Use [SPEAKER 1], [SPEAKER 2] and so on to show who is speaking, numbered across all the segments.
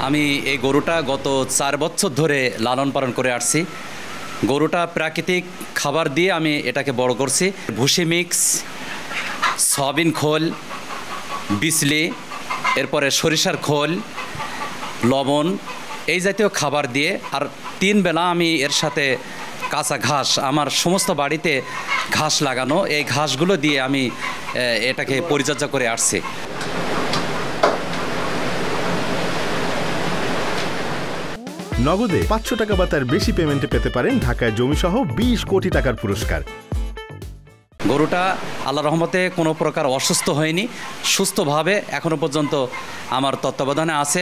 [SPEAKER 1] আমি এই গরুটা গত 4 বছর ধরে লালন পালন করে আসছি। গরুটা প্রাকৃতিক খাবার দিয়ে আমি এটাকে বড় করছি। ভুসি মিক্স, সয়াবিন খোল, বিসলি, এরপরে সরিষার খোল, লবণ, এই জাতীয় খাবার দিয়ে, আর 3 বেলা আমি এর সাথে কাঁচা ঘাস, আমার সমস্ত বাড়িতে ঘাস লাগানো, এই ঘাসগুলো দিয়ে আমি এটাকে পরিচর্যা করে আসছি।
[SPEAKER 2] নগদে 500 টাকা বা তার বেশি পেমেন্টে পেতে পারেন ঢাকায় জমিসহ 20 কোটি টাকার পুরস্কার।
[SPEAKER 1] গরুটা আল্লাহর রহমতে কোনো প্রকার অসুস্থ হয়নি, সুস্থভাবে এখনো পর্যন্ত আমার তত্ত্বাবধানে আছে।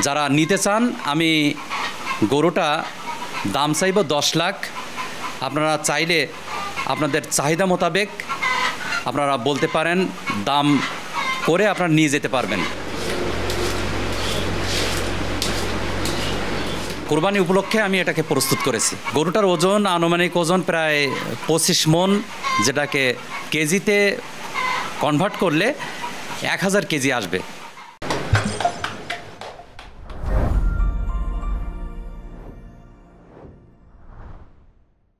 [SPEAKER 1] যারা নিতে চান, আমি গরুটা দাম চাইব 10 লাখ। আপনারা চাইলে আপনাদের চাহিদা মোতাবেক আপনারা বলতে পারেন, দাম করে আপনারা নিয়ে যেতে পারবেন। কোরবানি উপলক্ষে আমি এটাকে প্রস্তুত করেছি। গরুটার ওজন, আনুমানিক ওজন প্রায় 25 মণ, যেটাকে কেজিতে কনভার্ট করলে 1000 কেজি আসবে।